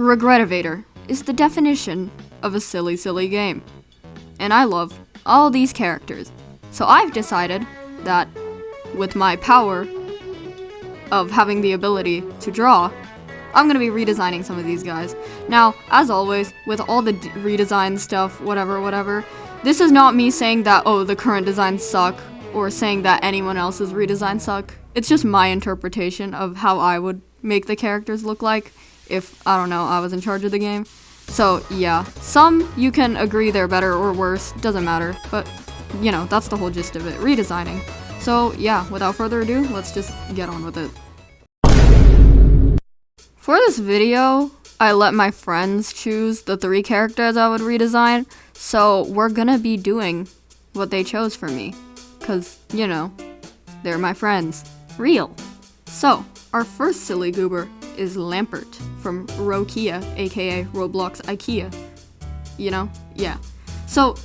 REGRETEVATOR is the definition of a silly, silly game. And I love all these characters. So I've decided that with my power of having the ability to draw, I'm going to be redesigning some of these guys. Now, as always, with all the redesign stuff, whatever, this is not me saying that, oh, the current designs suck, or saying that anyone else's redesigns suck. It's just my interpretation of how I would make the characters look like if, I don't know, I was in charge of the game. So, yeah, some you can agree they're better or worse, doesn't matter, but, you know, that's the whole gist of it, redesigning. So, yeah, without further ado, let's just get on with it. For this video, I let my friends choose the 3 characters I would redesign, so we're gonna be doing what they chose for me, cause, you know, they're my friends. Real. So, our first silly goober is Lampert from Rokia, aka Roblox IKEA. You know? Yeah. So,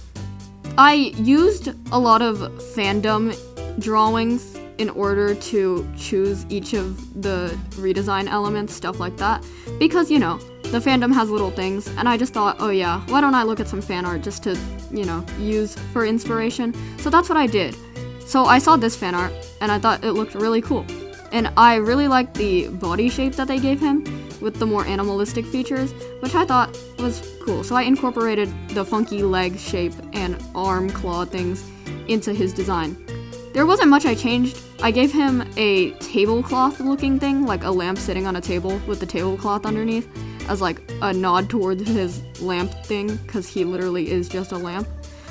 I used a lot of fandom drawings in order to choose each of the redesign elements, stuff like that, because, you know, the fandom has little things, and I just thought, oh yeah, why don't I look at some fan art just to, you know, use for inspiration? So that's what I did. So I saw this fan art, and I thought it looked really cool. And I really liked the body shape that they gave him, with the more animalistic features, which I thought was cool. So I incorporated the funky leg shape and arm claw things into his design. There wasn't much I changed. I gave him a tablecloth looking thing, like a lamp sitting on a table with the tablecloth underneath, as like a nod towards his lamp thing, because he literally is just a lamp.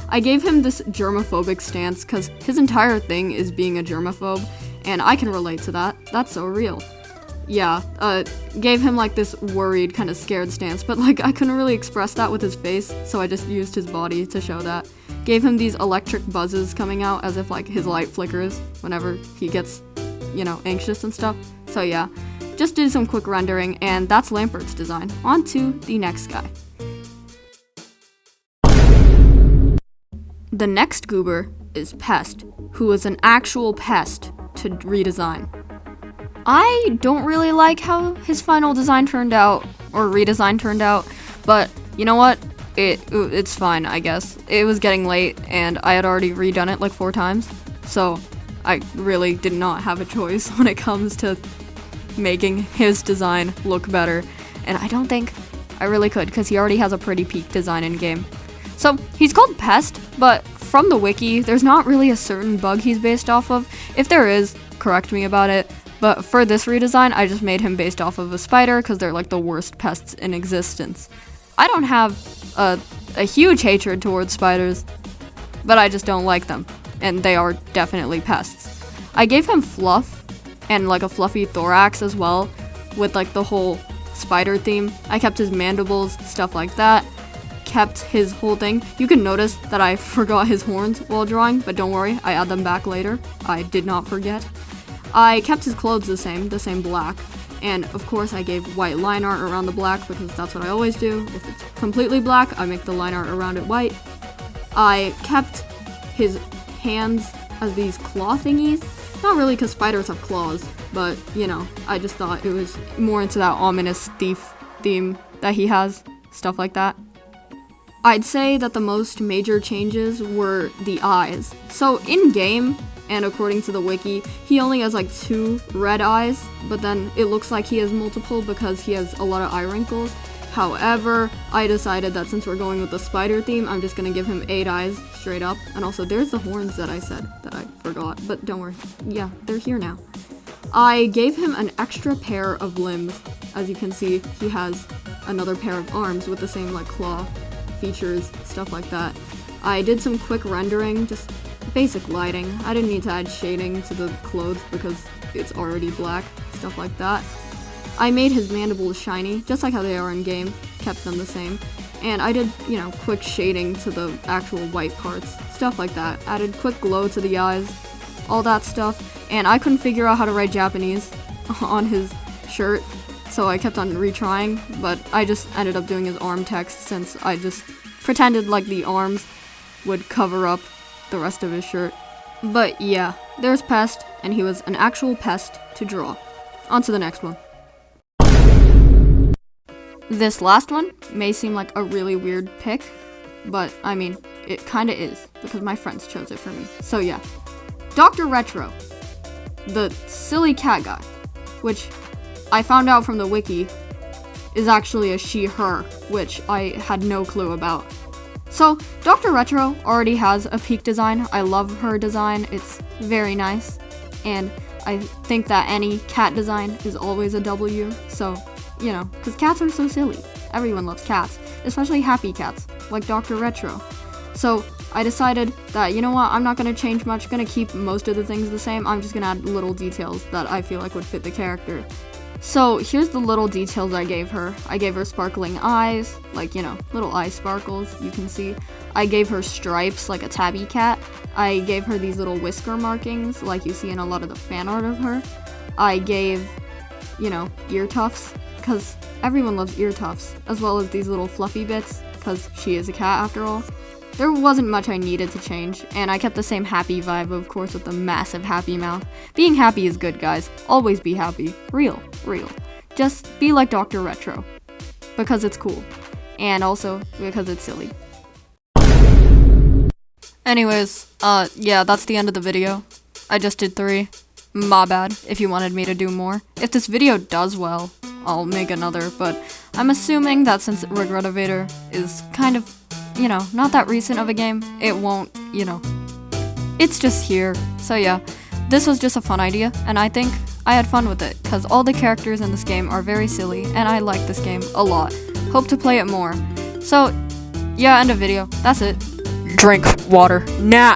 I gave him this germophobic stance, because his entire thing is being a germaphobe, and I can relate to that. That's so real. Yeah, gave him like this worried, kind of scared stance, but like I couldn't really express that with his face, so I just used his body to show that. Gave him these electric buzzes coming out as if like his light flickers whenever he gets, you know, anxious and stuff. So yeah, just did some quick rendering, and that's Lampert's design. On to the next guy. The next goober is Pest, who is an actual pest to redesign. I don't really like how his final design turned out, or redesign turned out, but you know what? It's fine, I guess. It was getting late, and I had already redone it like 4 times, so I really did not have a choice when it comes to making his design look better, and I don't think I really could, because he already has a pretty peak design in-game. So, he's called Pest, but from the wiki, there's not really a certain bug he's based off of. If there is, correct me about it. But for this redesign, I just made him based off of a spider, because they're like the worst pests in existence. I don't have a huge hatred towards spiders, but I just don't like them, and they are definitely pests. I gave him fluff, and like a fluffy thorax as well, with like the whole spider theme. I kept his mandibles, stuff like that. Kept his whole thing. You can notice that I forgot his horns while drawing, but don't worry, I add them back later. I did not forget. I kept his clothes the same black, and of course I gave white line art around the black because that's what I always do. If it's completely black, I make the line art around it white. I kept his hands as these claw thingies. Not really because spiders have claws, but you know, I just thought it was more into that ominous thief theme that he has, stuff like that. I'd say that the most major changes were the eyes. So in-game, and according to the wiki, he only has like 2 red eyes, but then it looks like he has multiple because he has a lot of eye wrinkles. However, I decided that since we're going with the spider theme, I'm just gonna give him 8 eyes straight up. And also, there's the horns that I said that I forgot, but don't worry. Yeah, they're here now. I gave him an extra pair of limbs. As you can see, he has another pair of arms with the same like claw features, stuff like that. I did some quick rendering, just basic lighting. I didn't need to add shading to the clothes because it's already black, stuff like that. I made his mandibles shiny, just like how they are in game, kept them the same. And I did, you know, quick shading to the actual white parts, stuff like that. Added quick glow to the eyes, all that stuff. And I couldn't figure out how to write Japanese on his shirt, so I kept on retrying, but I just ended up doing his arm text since I just pretended like the arms would cover up the rest of his shirt. But yeah, there's Pest, and he was an actual pest to draw. On to the next one. This last one may seem like a really weird pick, but I mean, it kinda is, because my friends chose it for me. So yeah, Dr. Retro, the silly cat guy, which I found out from the wiki is actually a she/her, which I had no clue about. So, Dr. Retro already has a peak design. I love her design, it's very nice, and I think that any cat design is always a W, so, you know, because cats are so silly. Everyone loves cats, especially happy cats, like Dr. Retro. So, I decided that, you know what, I'm not going to change much, going to keep most of the things the same, I'm just going to add little details that I feel like would fit the character. So, here's the little details I gave her. I gave her sparkling eyes, like, you know, little eye sparkles, you can see. I gave her stripes, like a tabby cat. I gave her these little whisker markings, like you see in a lot of the fan art of her. I gave, you know, ear tufts, because everyone loves ear tufts, as well as these little fluffy bits, because she is a cat after all. There wasn't much I needed to change, and I kept the same happy vibe, of course, with the massive happy mouth. Being happy is good, guys. Always be happy. Real. Just be like Dr. Retro. Because it's cool. And also, because it's silly. Anyways, yeah, that's the end of the video. I just did 3. My bad, if you wanted me to do more. If this video does well, I'll make another, but I'm assuming that since REGRETEVATOR is kind of, you know, not that recent of a game, it won't, you know, it's just here. So yeah, this was just a fun idea, and I think I had fun with it, because all the characters in this game are very silly, and I like this game a lot. Hope to play it more. So, yeah, end of video. That's it. Drink water. Nah!